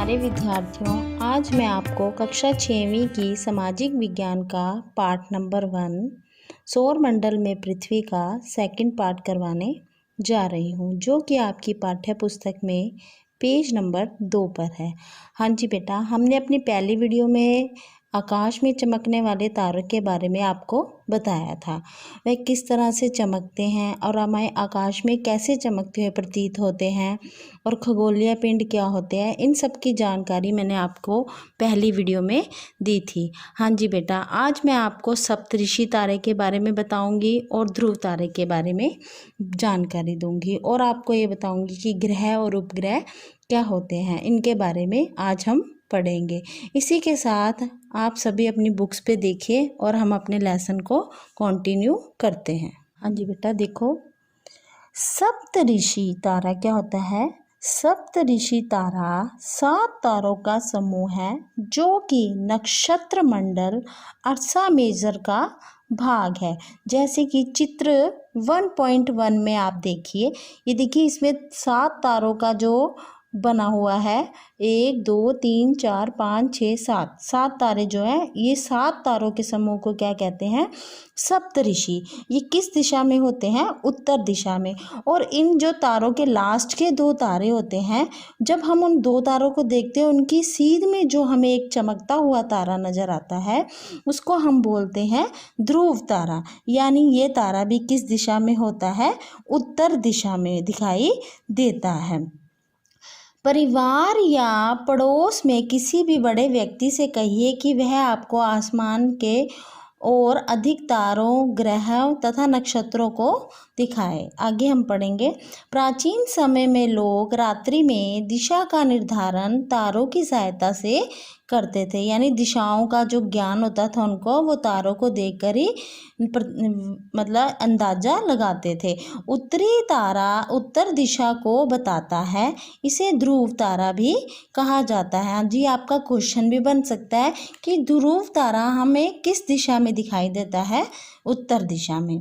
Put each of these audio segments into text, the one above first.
प्यारे विद्यार्थियों, आज मैं आपको कक्षा 6वीं की सामाजिक विज्ञान का पाठ नंबर 1 सौरमंडल में पृथ्वी का सेकंड पार्ट करवाने जा रही हूँ, जो कि आपकी पाठ्य पुस्तक में पेज नंबर 2 पर है। हाँ जी बेटा, हमने अपनी पहली वीडियो में आकाश में चमकने वाले तारों के बारे में आपको बताया था। वह किस तरह से चमकते हैं और हमें आकाश में कैसे चमकते हुए प्रतीत होते हैं और खगोलीय पिंड क्या होते हैं, इन सब की जानकारी मैंने आपको पहली वीडियो में दी थी। हाँ जी बेटा, आज मैं आपको सप्तऋषि तारे के बारे में बताऊंगी और ध्रुव तारे के बारे में जानकारी दूंगी और आपको ये बताऊंगी कि ग्रह और उपग्रह क्या होते हैं, इनके बारे में आज हम पढ़ेंगे। इसी के साथ आप सभी अपनी बुक्स पे देखिए और हम अपने लेसन को कंटिन्यू करते हैं। हाँ जी बेटा, देखो सप्तऋषि तारा क्या होता है। सप्तऋषि तारा 7 तारों का समूह है जो कि नक्षत्र मंडल अर्सा मेजर का भाग है। जैसे कि चित्र 1.1 में आप देखिए, ये देखिए इसमें 7 तारों का जो बना हुआ है, 1 2 3 4 5 6 7 तारे जो हैं, ये 7 तारों के समूह को क्या कहते हैं, सप्तऋषि। ये किस दिशा में होते हैं, उत्तर दिशा में। और इन जो तारों के लास्ट के 2 तारे होते हैं, जब हम उन 2 तारों को देखते हैं, उनकी सीध में जो हमें एक चमकता हुआ तारा नजर आता है, उसको हम बोलते हैं ध्रुव तारा। यानी ये तारा भी किस दिशा में होता है, उत्तर दिशा में दिखाई देता है। परिवार या पड़ोस में किसी भी बड़े व्यक्ति से कहिए कि वह आपको आसमान के और अधिक तारों, ग्रहों तथा नक्षत्रों को दिखाए। आगे हम पढ़ेंगे। प्राचीन समय में लोग रात्रि में दिशा का निर्धारण तारों की सहायता से करते थे। यानी दिशाओं का जो ज्ञान होता था उनको, वो तारों को देखकर ही मतलब अंदाजा लगाते थे। उत्तरी तारा उत्तर दिशा को बताता है, इसे ध्रुव तारा भी कहा जाता है। हाँ जी, आपका क्वेश्चन भी बन सकता है कि ध्रुव तारा हमें किस दिशा में दिखाई देता है, उत्तर दिशा में।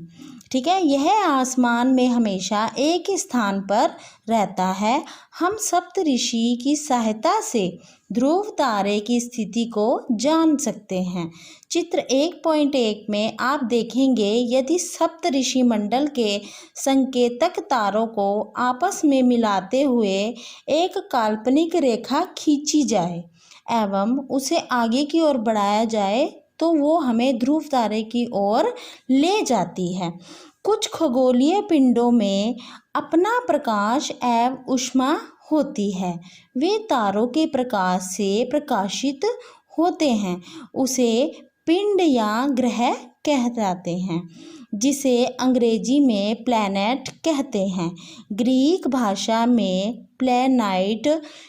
ठीक है, यह आसमान में हमेशा एक ही स्थान पर रहता है। हम सप्तऋषि की सहायता से ध्रुव तारे की स्थिति को जान सकते हैं। चित्र 1.1 में आप देखेंगे, यदि सप्तऋषि मंडल के संकेतक तारों को आपस में मिलाते हुए एक काल्पनिक रेखा खींची जाए एवं उसे आगे की ओर बढ़ाया जाए तो वो हमें ध्रुव तारे की ओर ले जाती है। कुछ खगोलीय पिंडों में अपना प्रकाश एवं ऊष्मा होती है। वे तारों के प्रकाश से प्रकाशित होते हैं। उसे पिंड या ग्रह कह जाते हैं, जिसे अंग्रेजी में प्लैनेट कहते हैं। ग्रीक भाषा में प्लैनाइट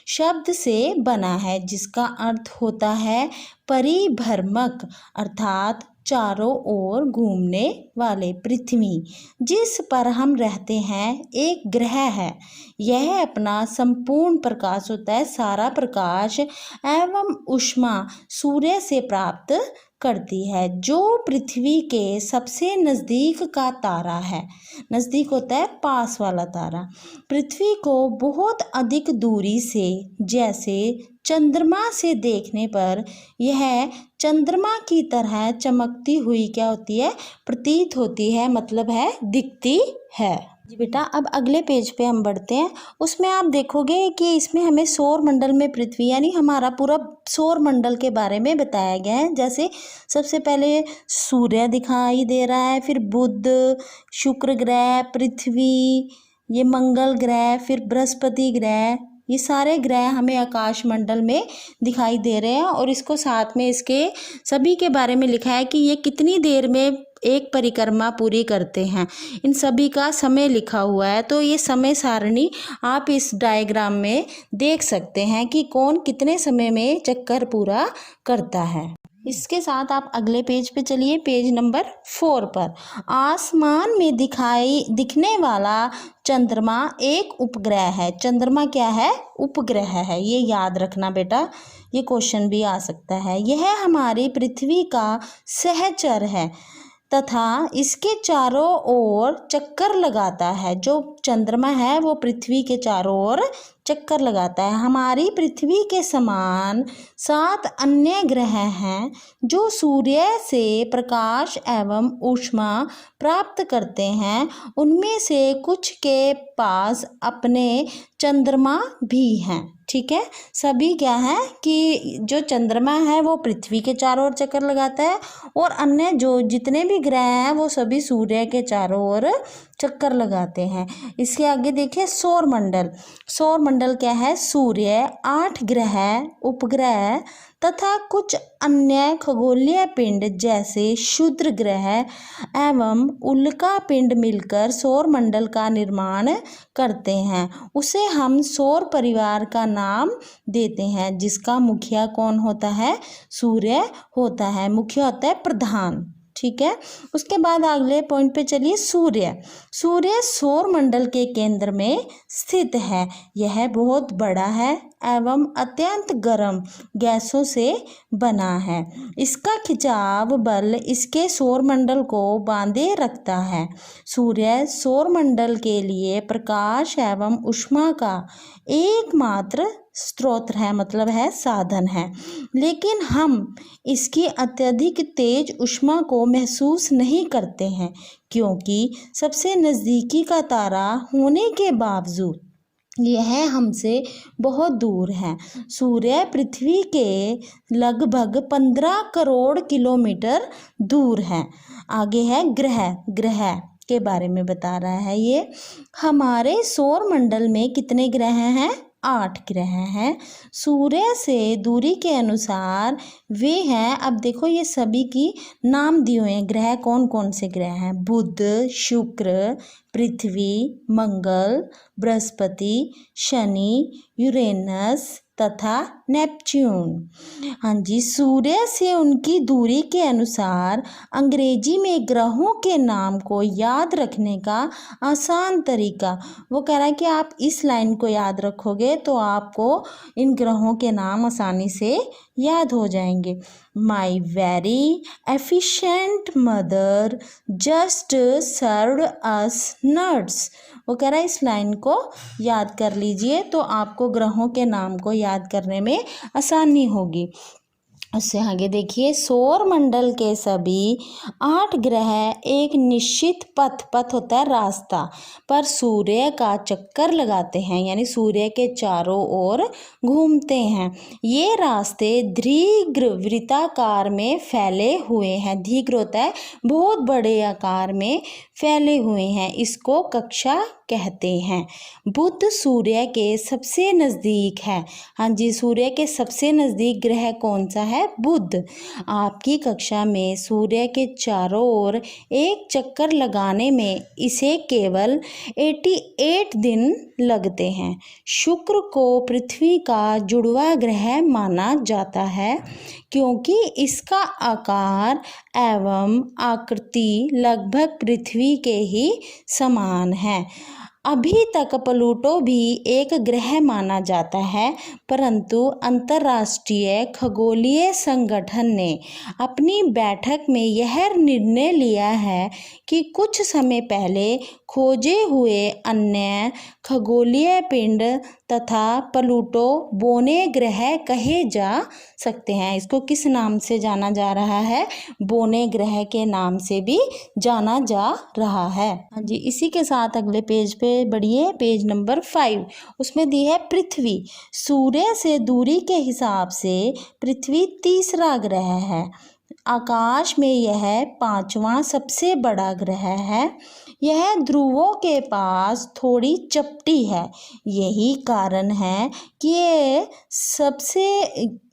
शब्द से बना है, जिसका अर्थ होता है परिभ्रमक, अर्थात चारों ओर घूमने वाले। पृथ्वी जिस पर हम रहते हैं एक ग्रह है। यह अपना संपूर्ण प्रकाश होता है, सारा प्रकाश एवं ऊष्मा सूर्य से प्राप्त करती है, जो पृथ्वी के सबसे नज़दीक का तारा है। नज़दीक होता है पास वाला तारा। पृथ्वी को बहुत अधिक दूरी से, जैसे चंद्रमा से देखने पर यह चंद्रमा की तरह चमकती हुई क्या होती है, प्रतीत होती है, मतलब है दिखती है। जी बेटा, अब अगले पेज पे हम बढ़ते हैं। उसमें आप देखोगे कि इसमें हमें सौर मंडल में पृथ्वी यानी हमारा पूरा सौर मंडल के बारे में बताया गया है। जैसे सबसे पहले सूर्य दिखाई दे रहा है, फिर बुध, शुक्र ग्रह, पृथ्वी, ये मंगल ग्रह, फिर बृहस्पति ग्रह, ये सारे ग्रह हमें आकाश मंडल में दिखाई दे रहे हैं। और इसको साथ में इसके सभी के बारे में लिखा है कि ये कितनी देर में एक परिक्रमा पूरी करते हैं। इन सभी का समय लिखा हुआ है। तो ये समय सारणी आप इस डायग्राम में देख सकते हैं कि कौन कितने समय में चक्कर पूरा करता है। इसके साथ आप अगले पेज पे चलिए, पेज नंबर 4 पर। आसमान में दिखने वाला चंद्रमा एक उपग्रह है। चंद्रमा क्या है, उपग्रह है, ये याद रखना बेटा, ये क्वेश्चन भी आ सकता है। यह हमारी पृथ्वी का सहचर है तथा इसके चारों ओर चक्कर लगाता है। जो चंद्रमा है वो पृथ्वी के चारों ओर चक्कर लगाता है। हमारी पृथ्वी के समान 7 अन्य ग्रह हैं जो सूर्य से प्रकाश एवं ऊष्मा प्राप्त करते हैं। उनमें से कुछ के पास अपने चंद्रमा भी हैं। ठीक है, सभी क्या है कि जो चंद्रमा है वो पृथ्वी के चारों ओर चक्कर लगाता है और अन्य जो जितने भी ग्रह हैं वो सभी सूर्य के चारों ओर चक्कर लगाते हैं। इसके आगे देखिए सौरमंडल। सौरमंडल क्या है? सूर्य, 8 ग्रह, उपग्रह तथा कुछ अन्य खगोलीय पिंड जैसे क्षुद्र ग्रह एवं उल्का पिंड मिलकर सौरमंडल का निर्माण करते हैं। उसे हम सौर परिवार का नाम देते हैं, जिसका मुखिया कौन होता है? सूर्य होता है। मुखिया होता है प्रधान। ठीक है, उसके बाद अगले पॉइंट पे चलिए। सूर्य। सूर्य सौर मंडल के केंद्र में स्थित है। यह बहुत बड़ा है एवं अत्यंत गर्म गैसों से बना है। इसका खिंचाव बल इसके सौरमंडल को बांधे रखता है। सूर्य सौरमंडल के लिए प्रकाश एवं ऊष्मा का एकमात्र स्रोत है, मतलब है साधन है। लेकिन हम इसकी अत्यधिक तेज ऊष्मा को महसूस नहीं करते हैं, क्योंकि सबसे नज़दीकी का तारा होने के बावजूद यह हमसे बहुत दूर है। सूर्य पृथ्वी के लगभग 15 करोड़ किलोमीटर दूर है। आगे है ग्रह। ग्रह के बारे में बता रहा है ये। हमारे सौर मंडल में कितने ग्रह हैं? 8 ग्रह हैं। सूर्य से दूरी के अनुसार वे हैं, अब देखो ये सभी की नाम दिए हुए हैं। ग्रह कौन कौन से ग्रह हैं? बुध, शुक्र, पृथ्वी, मंगल, बृहस्पति, शनि, यूरेनस तथा नेपच्यून। हाँ जी, सूर्य से उनकी दूरी के अनुसार अंग्रेजी में ग्रहों के नाम को याद रखने का आसान तरीका, वो कह रहा है कि आप इस लाइन को याद रखोगे तो आपको इन ग्रहों के नाम आसानी से याद हो जाएंगे। My very efficient mother just served us nuts. वो कह रहा है इस लाइन को याद कर लीजिए तो आपको ग्रहों के नाम को याद करने में आसानी होगी। उससे आगे देखिए, सौर मंडल के सभी 8 ग्रह एक निश्चित पथ होता है रास्ता पर सूर्य का चक्कर लगाते हैं, यानी सूर्य के चारों ओर घूमते हैं। ये रास्ते दीर्घ वृत्ताकार में फैले हुए हैं। दीर्घ होता है बहुत बड़े आकार में फैले हुए हैं। इसको कक्षा कहते हैं। बुध सूर्य के सबसे नज़दीक है। हाँ जी, सूर्य के सबसे नज़दीक ग्रह कौन सा है? बुध। आपकी कक्षा में सूर्य के चारों ओर एक चक्कर लगाने में इसे केवल 88 दिन लगते हैं। शुक्र को पृथ्वी का जुड़वा ग्रह माना जाता है, क्योंकि इसका आकार एवं आकृति लगभग पृथ्वी के ही समान है। अभी तक प्लूटो भी एक ग्रह माना जाता है, परंतु अंतर्राष्ट्रीय खगोलीय संगठन ने अपनी बैठक में यह निर्णय लिया है कि कुछ समय पहले खोजे हुए अन्य खगोलीय पिंड तथा प्लूटो बोने ग्रह कहे जा सकते हैं। इसको किस नाम से जाना जा रहा है? बोने ग्रह के नाम से भी जाना जा रहा है। हाँ जी, इसी के साथ अगले पेज पे बढ़िए, पेज नंबर 5। उसमें दी है पृथ्वी। सूर्य से दूरी के हिसाब से पृथ्वी तीसरा ग्रह है। आकाश में यह 5वां सबसे बड़ा ग्रह है। यह ध्रुवों के पास थोड़ी चपटी है। यही कारण है कि ये सबसे,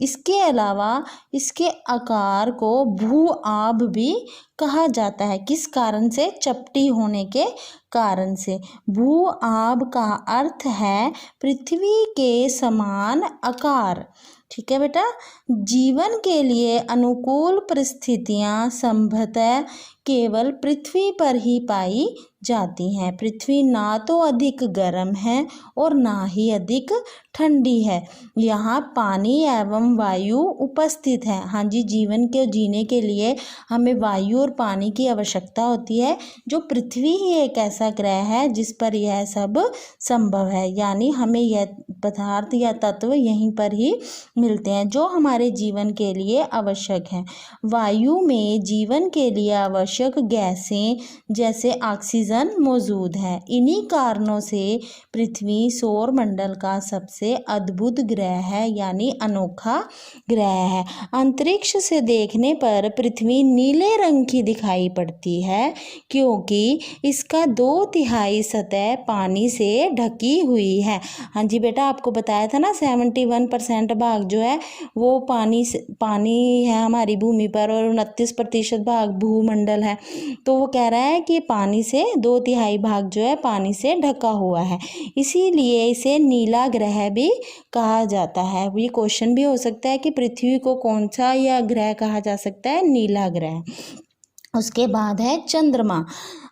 इसके अलावा इसके आकार को भू आब भी कहा जाता है। किस कारण से? चपटी होने के कारण से। भू आब का अर्थ है पृथ्वी के समान आकार। ठीक है बेटा। जीवन के लिए अनुकूल परिस्थितियां संभवतः केवल पृथ्वी पर ही पाई जाती हैं। पृथ्वी ना तो अधिक गर्म है और ना ही अधिक ठंडी है। यहाँ पानी एवं वायु उपस्थित है। हाँ जी, जीवन के जीने के लिए हमें वायु और पानी की आवश्यकता होती है। जो पृथ्वी ही एक ऐसा ग्रह है जिस पर यह सब संभव है, यानी हमें यह पदार्थ या तत्व यहीं पर ही मिलते हैं जो हमारे जीवन के लिए आवश्यक हैं। वायु में जीवन के लिए आवश्यक गैसें जैसे ऑक्सीजन मौजूद है। इन्हीं कारणों से पृथ्वी सौर मंडल का सबसे अद्भुत ग्रह है, यानी अनोखा ग्रह है। अंतरिक्ष से देखने पर पृथ्वी नीले रंग की दिखाई पड़ती है क्योंकि इसका 2/3 सतह पानी से ढकी हुई है। हाँ जी बेटा, आपको बताया था ना 71% भाग जो है वो पानी है हमारी भूमि पर और 29% भाग भूमंडल है। तो वो कह रहा है कि पानी से 2/3 भाग जो है पानी से ढका हुआ है, इसीलिए इसे नीला ग्रह भी कहा जाता है। ये क्वेश्चन भी हो सकता है कि पृथ्वी को कौन सा यह ग्रह कहा जा सकता है, नीला ग्रह। उसके बाद है चंद्रमा।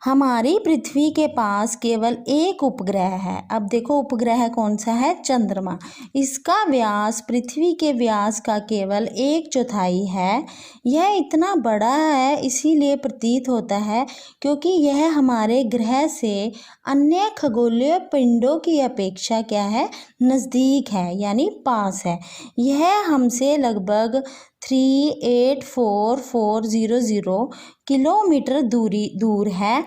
हमारी पृथ्वी के पास केवल एक उपग्रह है। अब देखो उपग्रह कौन सा है, चंद्रमा। इसका व्यास पृथ्वी के व्यास का केवल 1/4 है। यह इतना बड़ा है इसीलिए प्रतीत होता है क्योंकि यह हमारे ग्रह से अन्य खगोलीय पिंडों की अपेक्षा क्या है, नज़दीक है, यानी पास है। यह हमसे लगभग 384400 किलोमीटर दूर है।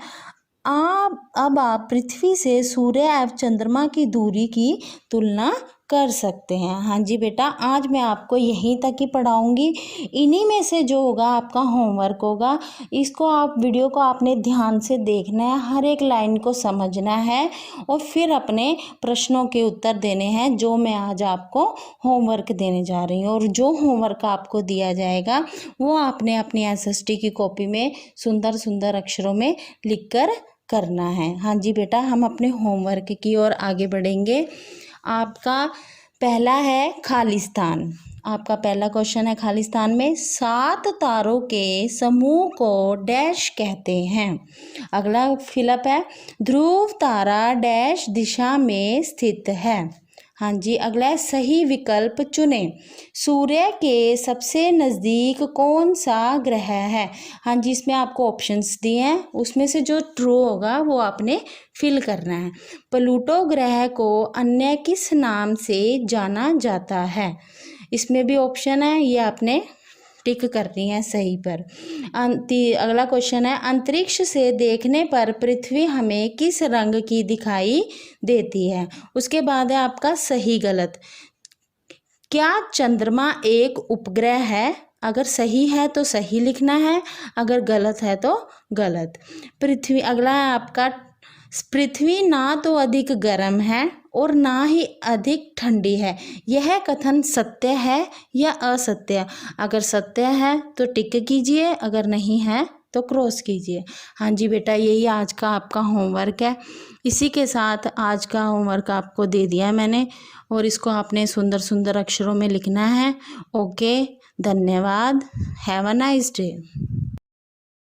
अब आप पृथ्वी से सूर्य एवं चंद्रमा की दूरी की तुलना कर सकते हैं। हाँ जी बेटा, आज मैं आपको यहीं तक ही पढ़ाऊँगी। इन्हीं में से जो होगा आपका होमवर्क होगा, इसको आप वीडियो को आपने ध्यान से देखना है, हर एक लाइन को समझना है और फिर अपने प्रश्नों के उत्तर देने हैं जो मैं आज आपको होमवर्क देने जा रही हूँ। और जो होमवर्क आपको दिया जाएगा वो आपने अपनी SST की कॉपी में सुंदर सुंदर अक्षरों में लिख कर करना है। हाँ जी बेटा, हम अपने होमवर्क की ओर आगे बढ़ेंगे। आपका पहला है खालिस्तान। आपका पहला क्वेश्चन है खालिस्तान में 7 तारों के समूह को डैश कहते हैं। अगला फिलअप है ध्रुव तारा डैश दिशा में स्थित है। हाँ जी, अगला है सही विकल्प चुने। सूर्य के सबसे नज़दीक कौन सा ग्रह है। हाँ जी, इसमें आपको ऑप्शंस दिए हैं, उसमें से जो ट्रू होगा वो आपने फिल करना है। प्लूटो ग्रह को अन्य किस नाम से जाना जाता है। इसमें भी ऑप्शन है, ये आपने टिक करनी है सही पर। अगला क्वेश्चन है अंतरिक्ष से देखने पर पृथ्वी हमें किस रंग की दिखाई देती है। उसके बाद है आपका सही गलत। क्या चंद्रमा एक उपग्रह है। अगर सही है तो सही लिखना है, अगर गलत है तो गलत। पृथ्वी, अगला है आपका पृथ्वी ना तो अधिक गर्म है और ना ही अधिक ठंडी है। यह कथन सत्य है या असत्य। अगर सत्य है तो टिक कीजिए, अगर नहीं है तो क्रॉस कीजिए। हाँ जी बेटा, यही आज का आपका होमवर्क है। इसी के साथ आज का होमवर्क आपको दे दिया मैंने और इसको आपने सुंदर सुंदर अक्षरों में लिखना है। ओके, धन्यवाद। Have a nice day.